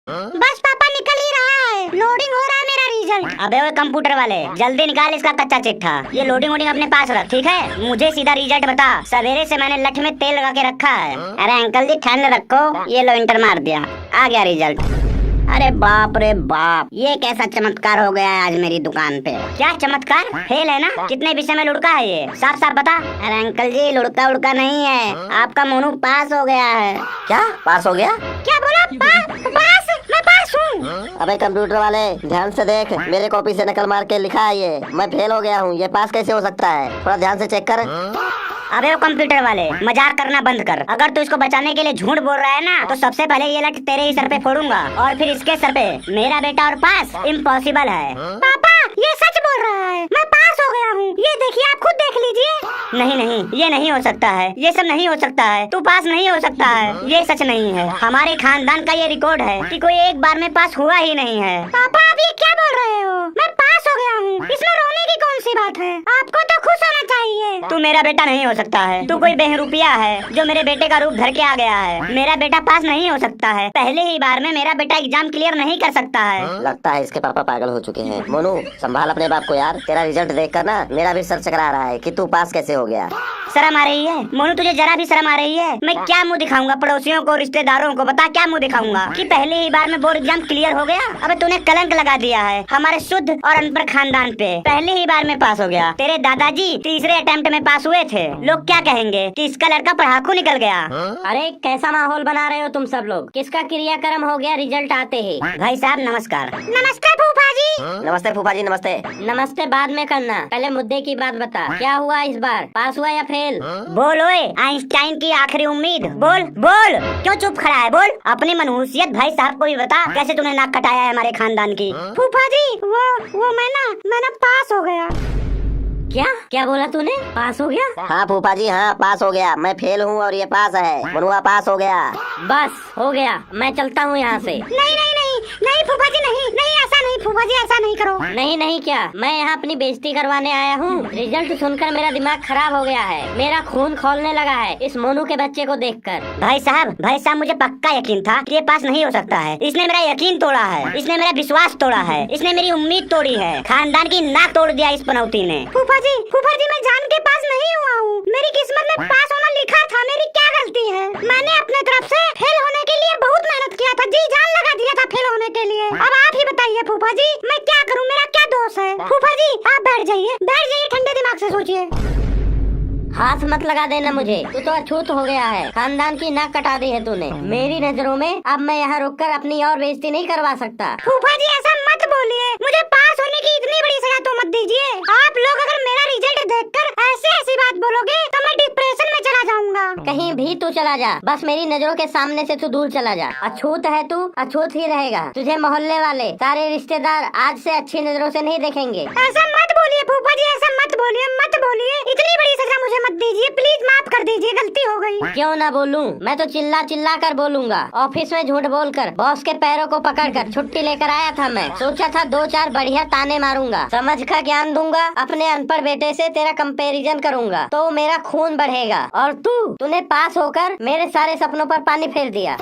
बस पापा निकल ही रहा है, लोडिंग हो रहा है मेरा रिजल्ट। अबे वो कंप्यूटर वाले जल्दी निकाल इसका कच्चा चिट्ठा। ये लोडिंग वोडिंग अपने पास रख, ठीक है? मुझे सीधा रिजल्ट बता। सवेरे से मैंने लठ में तेल लगा के रखा है। अरे अंकल जी ठंड रखो। ये लो इंटर मार दिया, आ गया रिजल्ट। अरे बाप रे बाप, ये कैसा चमत्कार हो गया है आज मेरी दुकान पे। क्या चमत्कार? फेल है ना? कितने विषय में लुढ़का है ये? साफ साफ बता। अरे अंकल जी लुढ़का उड़का नहीं है, आपका मोनू पास हो गया है। क्या पास हो गया? क्या बोला? पास? मैं पास हूँ? अबे कंप्यूटर वाले ध्यान से देख, मेरे कॉपी से नकल मार के लिखा है ये। मैं फेल हो गया हूँ, ये पास कैसे हो सकता है? थोड़ा ध्यान से चेक कर। अबे वो कंप्यूटर वाले मजाक करना बंद कर। अगर तू इसको बचाने के लिए झूठ बोल रहा है ना, तो सबसे पहले ये लठ तेरे ही सर पे फोड़ूंगा और फिर इसके सर पे। मेरा बेटा और पास इम्पॉसिबल है। पापा ये सच बोल रहा है, मैं पास हो गया हूँ। ये देखिए, आप खुद देख लीजिए। नहीं नहीं, ये नहीं हो सकता है, ये सब नहीं हो सकता है। तू पास नहीं हो सकता है, ये सच नहीं है। हमारे खानदान का ये रिकॉर्ड है कि कोई एक बार में पास हुआ ही नहीं है। पापा आप ये क्या बोल रहे हो? मैं पास हो गया हूँ, इसमें रोने की कौन सी बात है? आपको तो खुश होना चाहिए। तू मेरा बेटा नहीं हो सकता है, तू कोई बहरूपिया है जो मेरे बेटे का रूप धर के आ गया है। मेरा बेटा पास नहीं हो सकता है, पहले ही बार में मेरा बेटा एग्जाम क्लियर नहीं कर सकता है। लगता है इसके पापा पागल हो चुके हैं। मोनू संभाल अपने बाप को यार, तेरा रिजल्ट देखकर ना मेरा भी सर चकरा रहा है कि तू पास कैसे हो गया। शर्म आ रही है मोनू? तुझे जरा भी शर्म आ रही है? मैं क्या मुंह दिखाऊंगा पड़ोसियों को, रिश्तेदारों को? बता क्या मुंह दिखाऊंगा कि पहले ही बार में बोर्ड एग्जाम क्लियर हो गया? अबे तूने कलंक लगा दिया है हमारे शुद्ध और अनपढ़ खानदान पे। पहले ही बार में पास हो गया। तेरे दादाजी तीसरे अटेम्प्ट में पास हुए थे। लोग क्या कहेंगे कि इसका लड़का पढ़ाकू निकल गया। अरे कैसा माहौल बना रहे हो तुम सब लोग? किसका क्रियाक्रम हो गया रिजल्ट आते ही? भाई साहब नमस्कार। नमस्ते फूफा जी। नमस्ते फूफा जी, नमस्ते। नमस्ते बाद में करना, पहले मुद्दे की बात बता। क्या हुआ इस बार, पास हुआ या फेल? बोल ओए, आइंस्टाइन की आखिरी उम्मीद। बोल बोल, क्यों चुप खड़ा है? बोल अपनी मनहूसियत भाई साहब को भी बता। कैसे तूने नाक कटाया है हमारे खानदान की? फूफा जी वो मैं ना पास हो गया। क्या क्या बोला तूने? पास हो गया? हाँ फूफा जी हाँ, पास हो गया। मैं फेल हूँ और ये पास है। मनुआ पास हो गया। बस हो गया, मैं चलता हूँ यहाँ से। नहीं नहीं नहीं नहीं फूफा जी, नहीं नहीं, ऐसा नहीं फूफा जी, ऐसा नहीं करो। नहीं नहीं क्या, मैं यहाँ अपनी बेइज्जती करवाने आया हूँ? रिजल्ट सुनकर मेरा दिमाग खराब हो गया है, मेरा खून खौलने लगा है इस मोनू के बच्चे को देखकर। भाई साहब मुझे पक्का यकीन था कि ये पास नहीं हो सकता है। इसने मेरा यकीन तोड़ा है, इसने मेरा विश्वास तोड़ा है, इसने मेरी उम्मीद तोड़ी है। खानदान की नाक तोड़ दिया इस पनौती ने। फूफा जी मैं जान के पास नहीं हुआ हूँ। मेरी किस्मत में पास होना लिखा था, मेरी क्या गलती है? मैंने अपने तरफ से फेल होने के लिए बहुत मेहनत किया था, जी जान लगा दिया था फेल होने के लिए। अब आप ही बताइए फूफा जी, मैं क्या करूँ? मेरा क्या दोष है? फूफा जी आप बैठ जाइए, ठंडे दिमाग से सोचिए। हाथ मत लगा देना मुझे, तू तो अछूत हो गया है। खानदान की नाक कटा दी है तूने मेरी नजरों में। अब मैं यहाँ रुककर अपनी और बेइज्जती नहीं करवा सकता। फूफा जी ऐसा मत बोलिए, मुझे पास होने की इतनी बड़ी सजा तो मत दीजिए। आप लोग अगर मेरा रिजल्ट देखकर ऐसी बात बोलोगे तो मैं डिप्रेशन में चला जाऊंगा। कहीं भी तू चला जा, बस मेरी नजरों के सामने से तू दूर चला जा। अछूत है तू, अछूत ही रहेगा। तुझे मोहल्ले वाले सारे रिश्तेदार आज से अच्छी नजरों से नहीं देखेंगे। ऐसा मत बोलिए फूफा जी, ऐसा मत बोलिए, मत बोलिए। इतनी बड़ी सजा मुझे मत दीजिए, प्लीज माफ कर दीजिए, गलती हो गई। क्यों ना बोलूं, मैं तो चिल्ला चिल्ला कर बोलूंगा। ऑफिस में झूठ बोलकर बॉस के पैरों को पकड़कर छुट्टी लेकर आया था मैं। सोचा था 2-4 बढ़िया ताने मारूंगा, समझ का ज्ञान दूंगा, अपने अनपढ़ बेटे से तेरा कंपैरिजन करूंगा तो मेरा खून बढ़ेगा। और तूने पास होकर मेरे सारे सपनों पर पानी फेर दिया।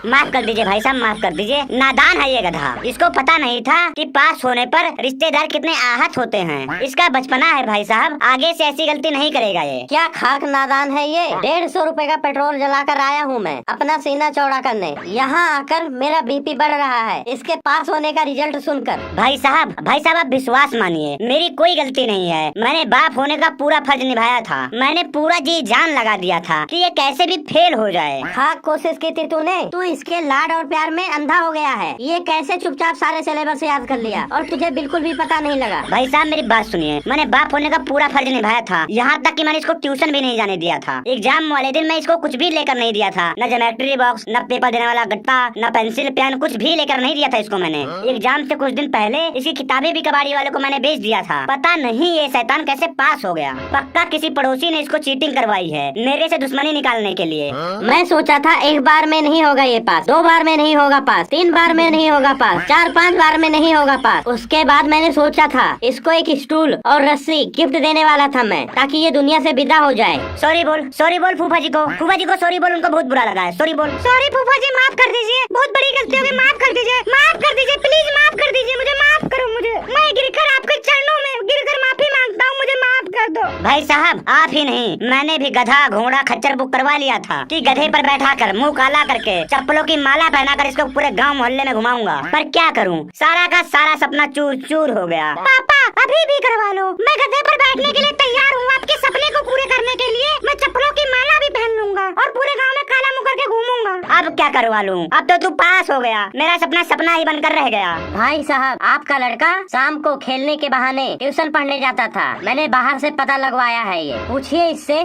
माफ कर दीजिए भाई साहब, माफ कर दीजिए। नादान है ये गधा, इसको पता नहीं था कि पास होने पर रिश्तेदार कितने आहत होते हैं। इसका बचपना है भाई साहब, आगे से ऐसी गलती नहीं करेगा ये। क्या खाक नादान है ये? 150 रुपए का पेट्रोल जलाकर आया हूँ मैं अपना सीना चौड़ा करने। यहाँ आकर मेरा बीपी बढ़ रहा है इसके पास होने का रिजल्ट सुनकर। भाई साहब आप विश्वास मानिए, मेरी कोई गलती नहीं है। मैंने बाप होने का पूरा फर्ज निभाया था। मैंने पूरा जी जान लगा दिया था कि ये कैसे भी फेल हो जाए। खाक कोशिश की थी तूने, तू इसके लाड और प्यार में अंधा हो गया है। ये कैसे चुपचाप सारे सिलेबस याद कर लिया और तुझे बिल्कुल भी पता नहीं लगा। भाई साहब मेरी बात सुनिए, मैंने बाप होने का पूरा फर्ज निभाया था। यहाँ तक कि मैंने इसको ट्यूशन भी नहीं जाने दिया था। एग्जाम वाले दिन मैं इसको कुछ भी लेकर नहीं दिया था, न ज्योमेट्री बॉक्स, न पेपर देने वाला गट्टा, न पेंसिल पेन, कुछ भी लेकर नहीं दिया था इसको मैंने। एग्जाम से कुछ दिन पहले इसकी किताबें भी कबाड़ी वाले को मैंने बेच दिया था। पता नहीं ये शैतान कैसे पास हो गया। पक्का किसी पड़ोसी ने इसको चीटिंग करवाई है मेरे से दुश्मनी निकालने के लिए। मैं सोचा था एक बार में नहीं होगा ये पास। 2 बार में नहीं होगा पास, 3 बार में नहीं होगा पास, 4-5 बार में नहीं होगा पास। उसके बाद मैंने सोचा था इसको एक स्टूल और रस्सी गिफ्ट देने वाला था मैं, ताकि ये दुनिया से विदा हो जाए। सॉरी बोल फूफा जी को सॉरी बोल, उनको बहुत बुरा लगा है। सॉरी बोल। सॉरी फूफा जी, माफ कर दीजिए, बहुत बड़ी गलती हो गई, माफ कर दीजिए प्लीज, माफ कर दीजिए, मुझे माफ करो, मैं गिरकर आपके चरणों में गिरकर माफी मांगता हूँ, मुझे माफ कर दो। भाई साहब, आप ही नहीं, मैंने भी गधा घोड़ा खच्चर बुक करवा लिया था कि गधे पर बैठा कर मुंह काला करके चप्पलों की माला पहना कर इसको पूरे गांव मोहल्ले में घुमाऊंगा, पर क्या करूं, सारा का सारा सपना चूर चूर हो गया। पापा अभी भी करवा लो, मैं गधे पर बैठने के लिए तैयार हूँ, आपके सपने को पूरे करने के लिए मैं चप्पलों की माला भी पहन लूंगा और पूरे गांव में काला मुंह करके घूमूंगा। अब क्या करवा लूं, अब तो तू पास हो गया, मेरा सपना सपना ही बनकर रह गया। भाई साहब, आपका लड़का शाम को खेलने के बहाने ट्यूशन पढ़ने जाता था, मैंने बाहर से पता लगवाया है, ये पूछिए इससे।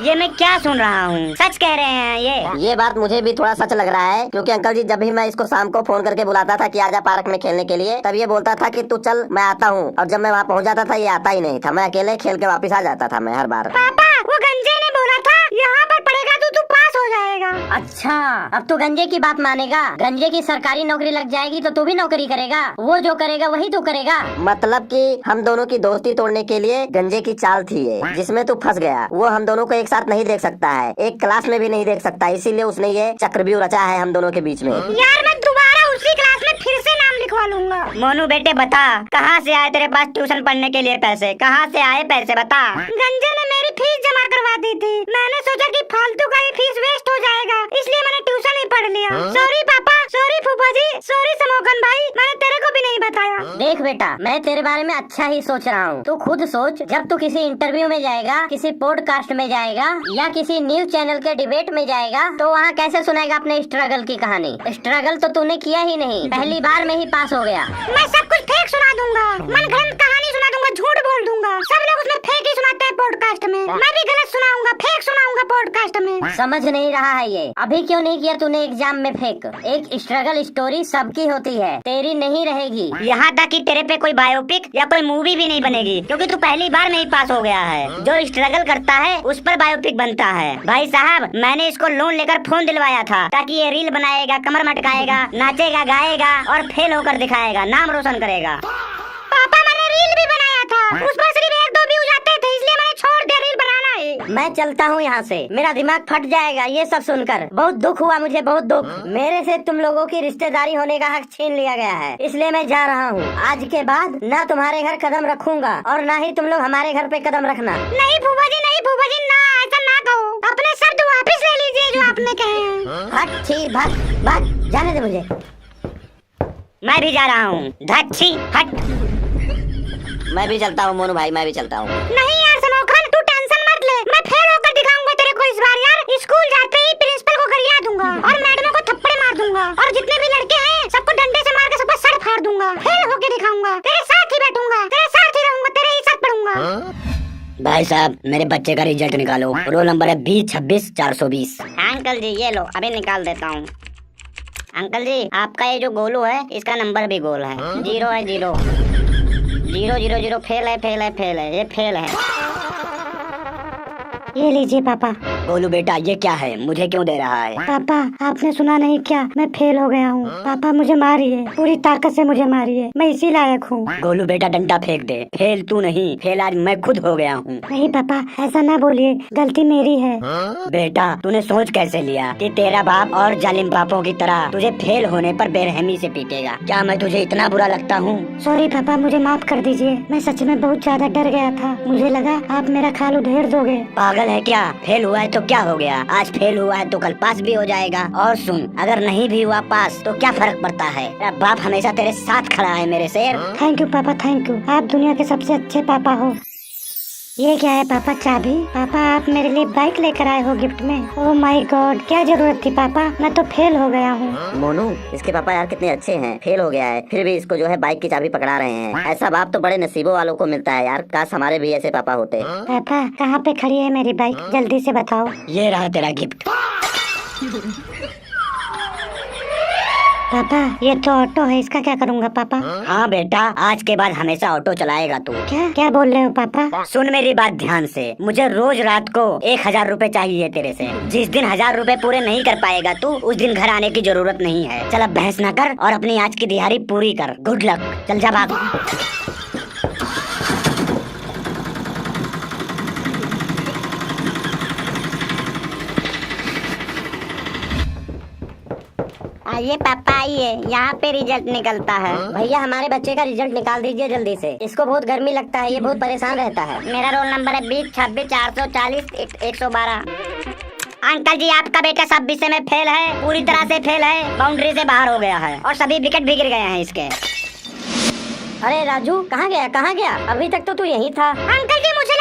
ये मैं क्या सुन रहा हूँ, सच कह रहे हैं ये बात मुझे भी थोड़ा सच लग रहा है, क्योंकि अंकल जी जब भी मैं इसको शाम को फोन करके बुलाता था कि आजा पार्क में खेलने के लिए, तब ये बोलता था कि तू चल मैं आता हूँ, और जब मैं वहाँ पहुँच जाता था ये आता ही नहीं था, मैं अकेले खेल के वापस आ जाता था मैं हर बार। पापा, वो गंजे ने बोला था यहाँ पर पढ़ेगा तो तू पास हो जाएगा। अच्छा, अब तू गंजे की बात मानेगा? गंजे की सरकारी नौकरी लग जाएगी तो तू भी नौकरी करेगा, वो जो करेगा वही तू करेगा। मतलब कि हम दोनों की दोस्ती तोड़ने के लिए गंजे की चाल थी ये, जिसमें तू फंस गया। वो हम दोनों को एक साथ नहीं देख सकता है, एक क्लास में भी नहीं देख सकता, इसीलिए उसने ये चक्रव्यूह रचा है हम दोनों के बीच में। यार मैं दोबारा उसी क्लास में फिर से नाम लिखवा लूंगा। मोनू बेटे बता, कहाँ से आए तेरे पास ट्यूशन पढ़ने के लिए पैसे, कहाँ से आए पैसे बता। गंजे ने मेरी फीस जमा करवा दी थी, मैंने सोचा कि फालतू का ये फीस वेस्ट हो जाएगा, इसलिए मैंने ट्यूशन ही पढ़ लिया। सॉरी पापा, सॉरी फूफा जी, सॉरी समोकन भाई, मैंने तेरे को भी नहीं बताया। देख बेटा, मैं तेरे बारे में अच्छा ही सोच रहा हूँ, तू खुद सोच, जब तू किसी इंटरव्यू में जाएगा, किसी पॉडकास्ट में जाएगा या किसी न्यूज चैनल के डिबेट में जाएगा, तो वहाँ कैसे सुनाएगा अपने स्ट्रगल की कहानी। स्ट्रगल तो तूने किया ही नहीं, पहली बार में ही पास हो गया। मैं सब कुछ फेक सुना दूंगा, मनगढ़ंत कहानी सुना दूंगा, झूठ बोल दूंगा, सब लोग उसमें फेक ही सुनाते हैं पॉडकास्ट में, मैं भी गलत सुनाऊंगा, फेक सुनाऊंगा पॉडकास्ट में। समझ नहीं रहा है ये, अभी क्यों नहीं किया तूने एग्जाम में फेक? एक स्ट्रगल स्टोरी सबकी होती है, तेरी नहीं रहेगी। यहाँ तक कि तेरे पे कोई बायोपिक या कोई मूवी भी नहीं बनेगी, क्योंकि तू पहली बार में ही पास हो गया है। जो स्ट्रगल करता है उस पर बायोपिक बनता है। भाई साहब, मैंने इसको लोन लेकर फोन दिलवाया था ताकि ये रील बनाएगा, कमर मटकाएगा, नाचेगा, गाएगा और फेल होकर दिखाएगा, नाम रोशन करेगा। पापा, मैंने रील भी बनाया था, उस पर सिर्फ 1-2 व्यूज आते थे, इसलिए मैंने छोड़ दिया रील बनाना ही। मैं चलता हूँ यहाँ से, मेरा दिमाग फट जाएगा ये सब सुनकर। बहुत दुख हुआ मुझे, बहुत दुख। मेरे से तुम लोगों की रिश्तेदारी होने का हक छीन लिया गया है, इसलिए मैं जा रहा हूँ। आज के बाद ना तुम्हारे घर कदम रखूंगा और ना ही तुम लोग हमारे घर पे कदम रखना। नहीं फूफा जी, नहीं फूफा जी, ना ऐसा ना कहो, अपने शब्द वापस ले लीजिए जो आपने कहे हैं। भाग छी, भाग भाग, जाने दे मुझे। मैं भी जा रहा हूँ, धच्छी हट। मैं भी चलता हूँ मोनू भाई, मैं भी चलता हूँ। नहीं यार समोखन, तू टेंशन मत ले, मैं फेल होकर दिखाऊंगा तेरे को इस बार यार। स्कूल जाते ही प्रिंसिपल को गरिया दूंगा और मैडमों को थप्पड़ मार दूंगा और जितने भी लड़के हैं सबको डंडे से मार के सबका सर फाड़ दूंगा। फेल होकर दिखाऊंगा, तेरे साथ ही बैठूंगा, तेरे साथ ही रहूंगा, तेरे ही साथ पढ़ूंगा। भाई साहब, मेरे बच्चे का रिजल्ट निकालो, रोल नंबर है 2026-420। अंकल जी ये लो, अभी निकाल देता हूँ। अंकल जी, आपका ये जो गोलू है इसका नंबर भी गोल है, 0 है, 0 0 0 0, फेल है, फेल है, फेल है, ये फेल है। ये लीजिए पापा। गोलू बेटा, ये क्या है, मुझे क्यों दे रहा है? पापा, आपने सुना नहीं क्या, मैं फेल हो गया हूँ। पापा मुझे मारिए, पूरी ताकत से मुझे मारिए, मैं इसी लायक हूँ। गोलू बेटा, डंडा फेंक दे, फेल तू नहीं, फेल आज मैं खुद हो गया हूँ। नहीं पापा, ऐसा ना बोलिए, गलती मेरी है। बेटा, तूने सोच कैसे लिया कि तेरा बाप और जालिम बापों की तरह तुझे फेल होने पर बेरहमी से पीटेगा? क्या मैं तुझे इतना बुरा लगता हूँ? सॉरी पापा, मुझे माफ कर दीजिए, मैं सच में बहुत ज्यादा डर गया था, मुझे लगा आप मेरा खाल उधेड़ दोगे। पागल है क्या? फेल हुआ है तो क्या हो गया, आज फेल हुआ है तो कल पास भी हो जाएगा। और सुन, अगर नहीं भी हुआ पास तो क्या फर्क पड़ता है, तेरा बाप हमेशा तेरे साथ खड़ा है मेरे शेर। थैंक यू पापा, थैंक यू, आप दुनिया के सबसे अच्छे पापा हो। ये क्या है पापा, चाबी? पापा आप मेरे लिए बाइक लेकर आए हो गिफ्ट में? ओह माय गॉड, क्या जरूरत थी पापा, मैं तो फेल हो गया हूँ। मोनू, इसके पापा यार कितने अच्छे हैं, फेल हो गया है फिर भी इसको जो है बाइक की चाबी पकड़ा रहे हैं। ऐसा बाप तो बड़े नसीबों वालों को मिलता है यार, काश हमारे भी ऐसे पापा होते। पापा कहाँ पे खड़ी है मेरी बाइक, जल्दी से बताओ। ये रहा तेरा गिफ्ट। पापा ये तो ऑटो है, इसका क्या करूँगा पापा? हाँ बेटा, आज के बाद हमेशा ऑटो चलाएगा तू। क्या क्या बोल रहे हो पापा? सुन मेरी बात ध्यान से, मुझे रोज रात को 1000 रुपए चाहिए तेरे से। जिस दिन 1000 रुपए पूरे नहीं कर पाएगा तू, उस दिन घर आने की जरूरत नहीं है। चल अब बहस ना कर और अपनी आज की दिहाड़ी पूरी कर। गुड लक, चल जा भाग। आइए पापा आइए, यहाँ पे रिजल्ट निकलता है। भैया हमारे बच्चे का रिजल्ट निकाल दीजिए जल्दी से, इसको बहुत गर्मी लगता है, ये बहुत परेशान रहता है। मेरा रोल नंबर है 20 26 440 112। अंकल जी आपका बेटा सब विषय में फेल है, पूरी तरह से फेल है, बाउंड्री से बाहर हो गया है और सभी विकेट भी गिर गए हैं इसके। अरे राजू कहाँ गया, अभी तक तो तू यहीं था। अंकल जी मुझे